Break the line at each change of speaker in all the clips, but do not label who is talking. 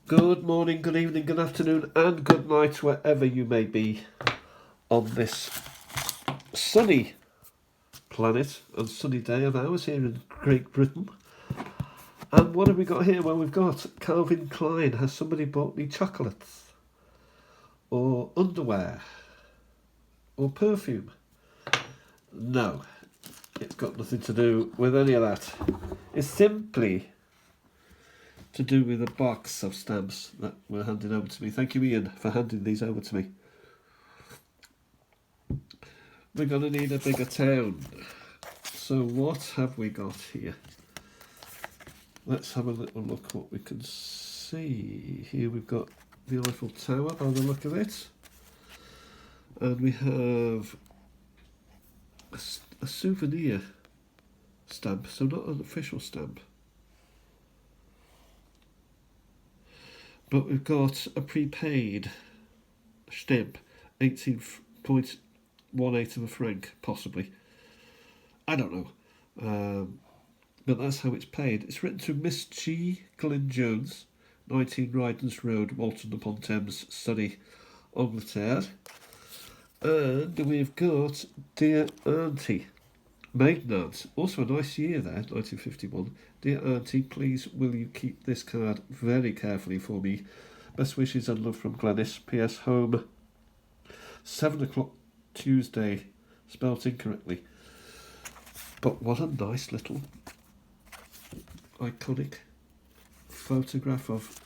Good morning, good evening, good afternoon, and good night, wherever you may be on this sunny planet and sunny day of ours here in Great Britain. And what have we got here? Well, we've got Calvin Klein. Has somebody bought me chocolates? Or underwear? Or perfume? No, it's got nothing to do with any of that. It's simply to do with a box of stamps that were handed over to me. Thank you, Ian, for handing these over to me. We're going to need a bigger town. So what have we got here? Let's have a little look what we can see. Here we've got the Eiffel Tower by the look of it. And we have a souvenir stamp, so not an official stamp. But we've got a prepaid stamp, 18.18 of a franc, possibly. I don't know. But that's how it's paid. It's written to Miss G. Glyn Jones, 19 Rydens Road, Walton upon Thames, Surrey, Angleterre. And we've got Dear Auntie, Maiden Aunt, also a nice year there, 1951. Dear Auntie, please will you keep this card very carefully for me. Best wishes and love from Glenys. P.S. Home, 7 o'clock Tuesday, spelt incorrectly. But what a nice little iconic photograph of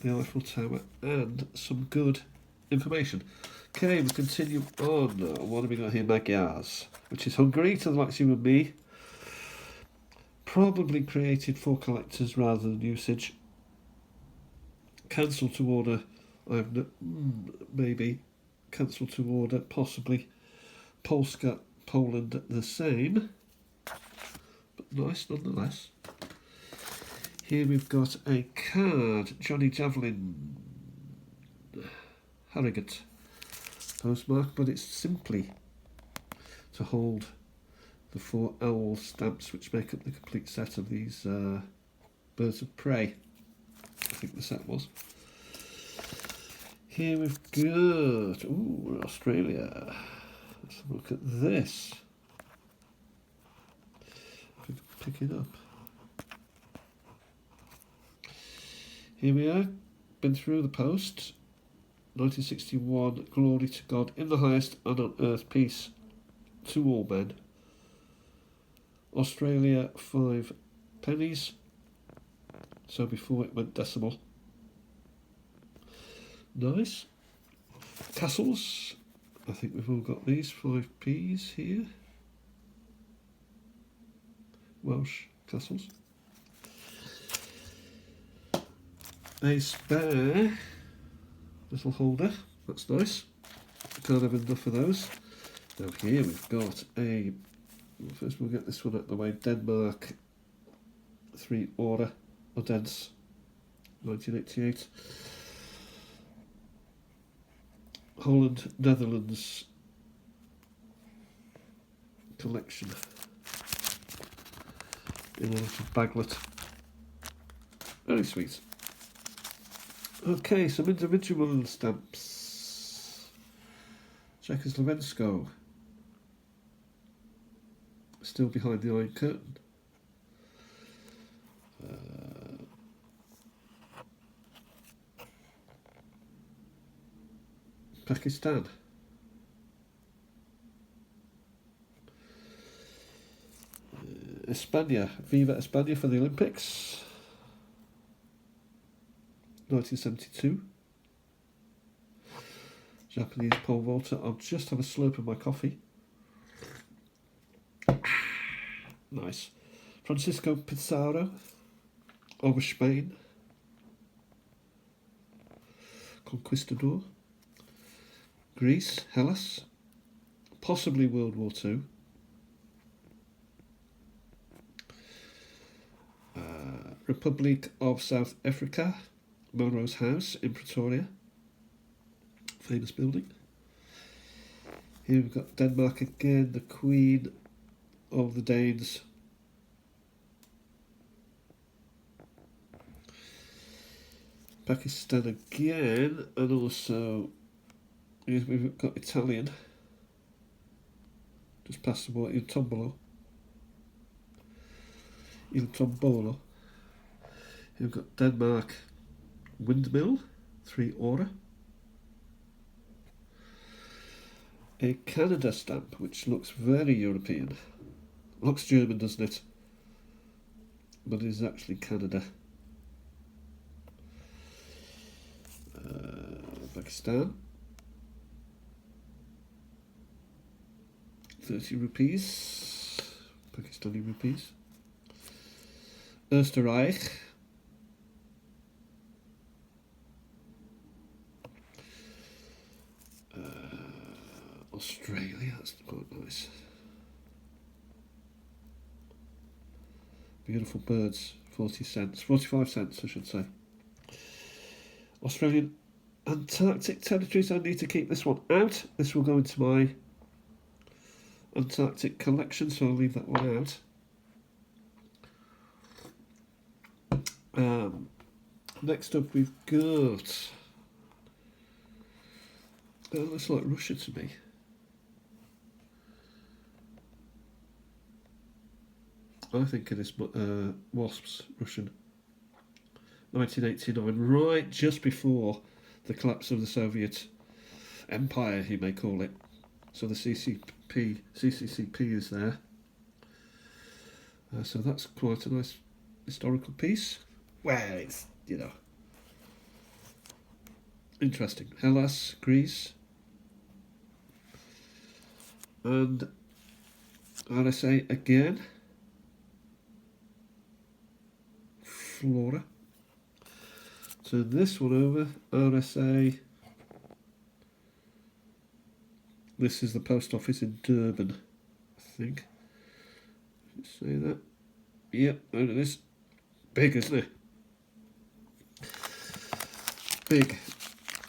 the Eiffel Tower and some good information. Okay, we continue on. What have we got here? Magyars, which is Hungary to the likes of you and me. Probably created for collectors rather than usage. Cancel to order. Maybe cancel to order, possibly. Polska, Poland, the same. But nice nonetheless. Here we've got a card. Johnny Javelin. Harrogate postmark, but it's simply to hold the 4 owl stamps which make up the complete set of these birds of prey. I think the set was. Here we've got Australia. Let's have a look at this. If we can pick it up. Here we are. Been through the post. 1961, glory to God in the highest and on earth peace to all men. Australia, 5 pennies. So before it went decimal. Nice. Castles. I think we've all got these 5p's here. Welsh castles. A spare little holder, that's nice. Can't have enough of those. Now here we've got a, first we'll get this one out of the way, Denmark 3 order, Odense, 1988. Holland, Netherlands collection in a little baglet. Very sweet. Okay, some individual stamps. Czechoslovensko. Still behind the Iron Curtain. Pakistan. España. Viva España for the Olympics. 1972. Japanese pole vaulter. I'll just have a slurp of my coffee. Nice. Francisco Pizarro over Spain. Conquistador. Greece, Hellas. Possibly World War II. Republic of South Africa. Melrose House in Pretoria, famous building. Here we've got Denmark again, the Queen of the Danes. Pakistan again, and also we've got Italian. Just past the ball, Il Tombolo. We've got Denmark, Windmill, 3 Aura. A Canada stamp, which looks very European. Looks German, doesn't it? But it is actually Canada. Pakistan. 30 rupees. Pakistani rupees. Österreich. Australia, that's quite nice. Beautiful birds, 40 cents, 45 cents I should say. Australian Antarctic territories, I need to keep this one out. This will go into my Antarctic collection, so I'll leave that one out. Next up we've got... Oh, looks like Russia to me. I think it is Wasps, Russian. 1989, right just before the collapse of the Soviet Empire, you may call it. So the CCCP is there. So that's quite a nice historical piece. Well, it's, you know, interesting. Hellas, Greece. And RSA again. Flora. So this one over, RSA. This is the post office in Durban, I think. Say that. Yep, there it is. Big, isn't it? Big.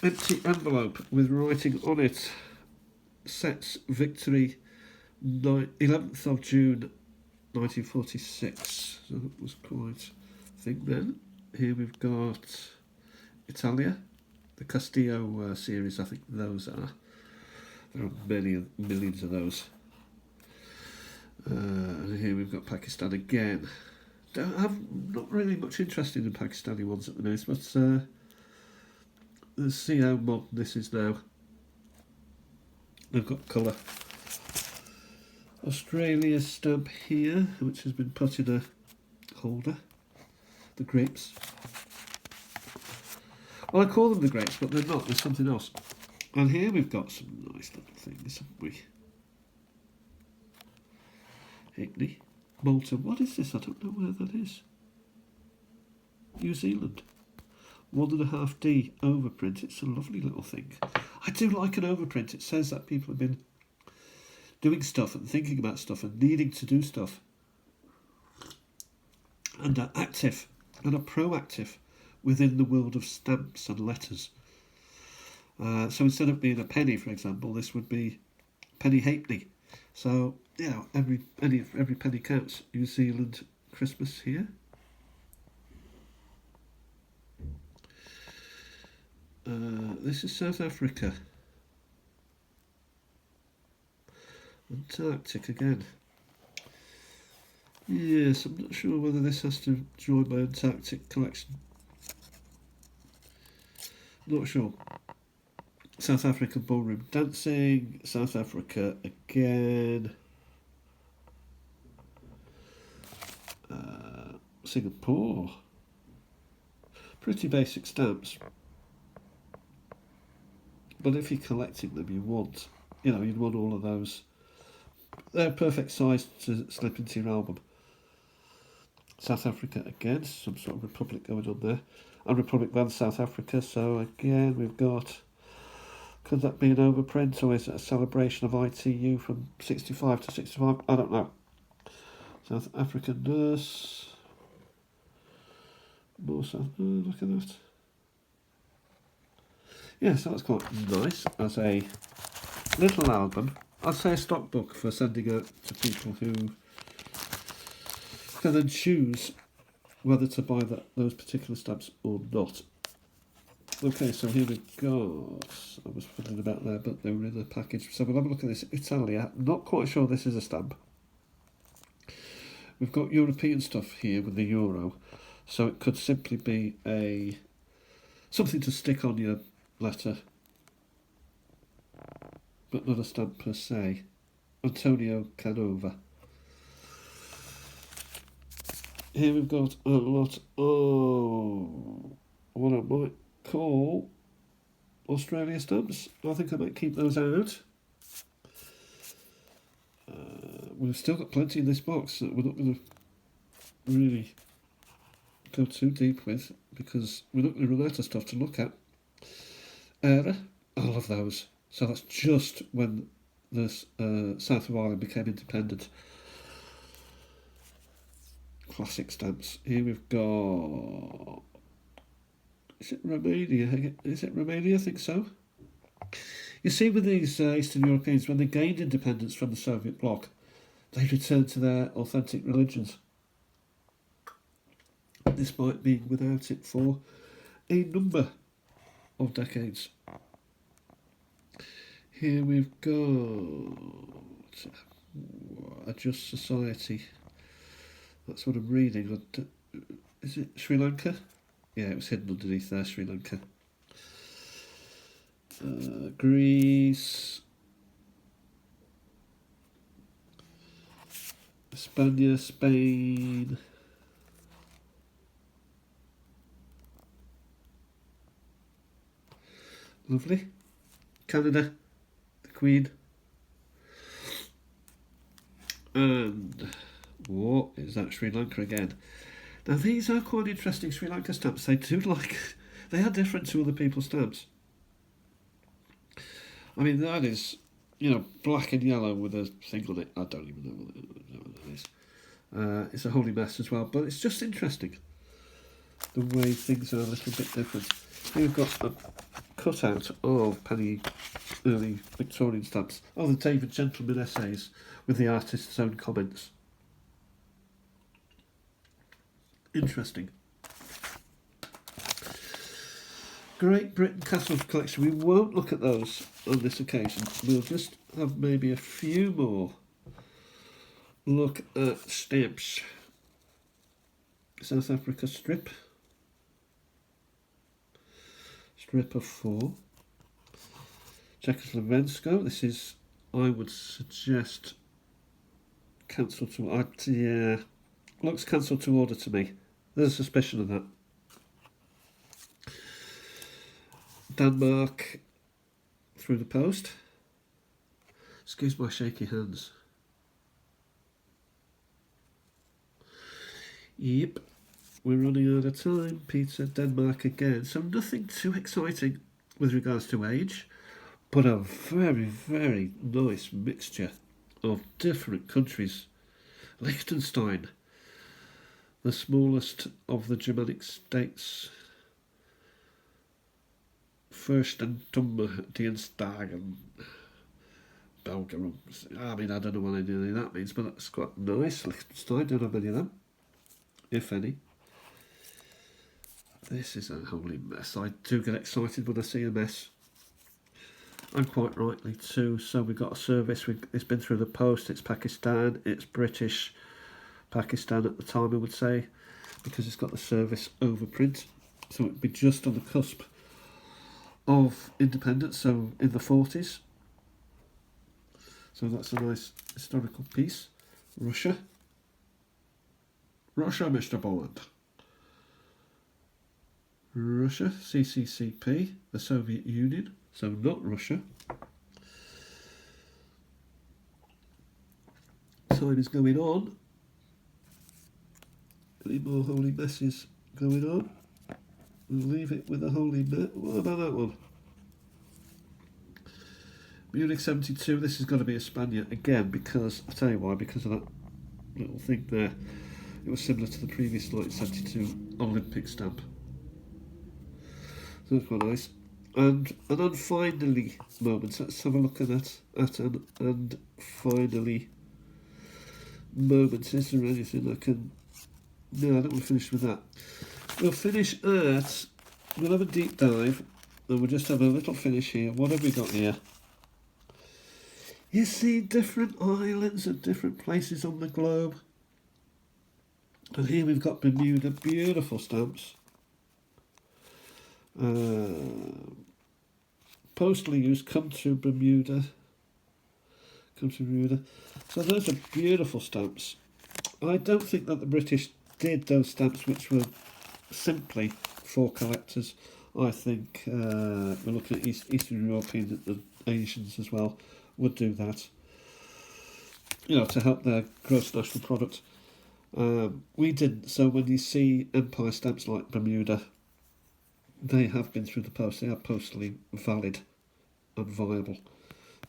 Empty envelope with writing on it. Sets victory 11th of June 1946. So that was quite a thing then. Here we've got Italia, the Castillo series, I think those are. There are millions of those. And here we've got Pakistan again. I'm not really much interested in Pakistani ones at the minute, but let's see how modern this is now. They've got colour. Australia stamp here, which has been put in a holder. The grapes. Well, I call them the grapes, but they're not. There's something else. And here we've got some nice little things, haven't we? Hackney, Malta. What is this? I don't know where that is. New Zealand. 1.5D overprint. It's a lovely little thing. I do like an overprint. It says that people have been doing stuff and thinking about stuff and needing to do stuff. And are active and are proactive within the world of stamps and letters. So instead of being a penny, for example, this would be penny halfpenny. So, you know, every penny counts. New Zealand Christmas here. This is South Africa. Antarctic again. Yes, I'm not sure whether this has to join my Antarctic collection. Not sure. South Africa ballroom dancing. South Africa again. Singapore. Pretty basic stamps. But if you're collecting them, you want, you know, you'd want all of those. They're perfect size to slip into your album. South Africa again, some sort of republic going on there. And Republic Band South Africa, so again we've got, could that be an overprint or is it a celebration of ITU from 65 to 65? I don't know. South African nurse. More South, look at that. Yeah, so that's quite nice as a little album. I'd say a stock book for sending out to people who can then choose whether to buy those particular stamps or not. Okay, so here we've got, I was fiddling about there, but they were in the package. So we'll have a look at this Italia. Not quite sure this is a stamp. We've got European stuff here with the euro, so it could simply be something to stick on your letter, but not a stamp per se. Antonio Canova. Here we've got a lot of what I might call Australia stamps. I think I might keep those out. We've still got plenty in this box that we're not going to really go too deep with because we're not going to run out of stuff to look at. Era, I love those. So that's just when the South of Ireland became independent. Classic stamps. Here we've got... Is it Romania? Is it Romania? I think so. You see with these Eastern Europeans, when they gained independence from the Soviet bloc, they returned to their authentic religions. This might be without it for a number of decades. Here we've got a Just Society. That's what I'm reading. Is it Sri Lanka? Yeah, it was hidden underneath there, Sri Lanka. Greece. Spain. Lovely. Canada, the Queen. And what is that? Sri Lanka again. Now these are quite interesting Sri Lanka stamps. They are different to other people's stamps. I mean, that is, black and yellow with a thing on it. I don't even know what that is. It's a holy mess as well, but it's just interesting the way things are a little bit different. Here we've got a cutout of penny early Victorian stamps. Oh, the David Gentleman essays with the artist's own comments. Interesting. Great Britain Catalogue collection. We won't look at those on this occasion. We'll just have maybe a few more look at stamps. South Africa strip. Strip of 4. Czechoslovensko. This is, I would suggest, cancel to... yeah, looks cancelled to order to me. There's a suspicion of that. Denmark through the post. Excuse my shaky hands. Yep, we're running out of time. Pizza, Denmark again. So nothing too exciting with regards to age, but a very, very nice mixture of different countries. Liechtenstein, the smallest of the Germanic states. Fürstentumdienstag and Belgium. I mean, I don't know what any of that means, but that's quite nice. Liechtenstein, don't have many of them, if any. This is a holy mess. I do get excited when I see a mess. And quite rightly too. So we've got a service. It's been through the post. It's Pakistan. It's British Pakistan at the time, I would say, because it's got the service overprint. So it'd be just on the cusp of independence, so in the 40s. So that's a nice historical piece. Russia, Mr. Boland. Russia, CCCP, the Soviet Union, so not Russia. Time is going on. Any more holy messes going on? We'll leave it with a holy mess. What about that one? Munich 72, this has got to be a Spaniard again, because, I'll tell you why, because of that little thing there. It was similar to the previous 1972 Olympic stamp. So that's quite nice. And an unfinally moment. Let's have a look at that. At an and finally moment. Is there anything I can... No, I don't want to finish with that. We'll finish at we'll have a deep dive and we'll just have a little finish here. What have we got here? You see different islands and different places on the globe. And here we've got Bermuda, beautiful stamps. Postally used, come to Bermuda. Come to Bermuda. So those are beautiful stamps. I don't think that the British did those stamps which were simply for collectors. I think we're looking at Eastern European and Asians as well would do that, you know, to help their gross national product. We didn't, so when you see empire stamps like Bermuda, they have been through the post, they are postally valid and viable.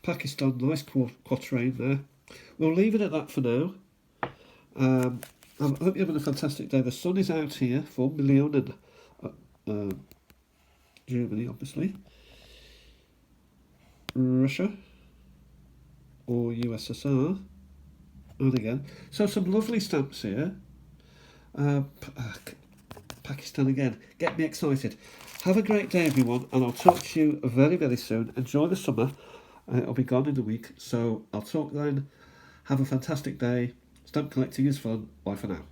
Pakistan, nice quatrain there. We'll leave it at that for now. I hope you're having a fantastic day. The sun is out here for Millionen, Germany, obviously. Russia or USSR. And again. So some lovely stamps here. Pakistan again. Get me excited. Have a great day, everyone, and I'll talk to you very, very soon. Enjoy the summer. It'll be gone in a week, so I'll talk then. Have a fantastic day. Stamp collecting is fun. Bye for now.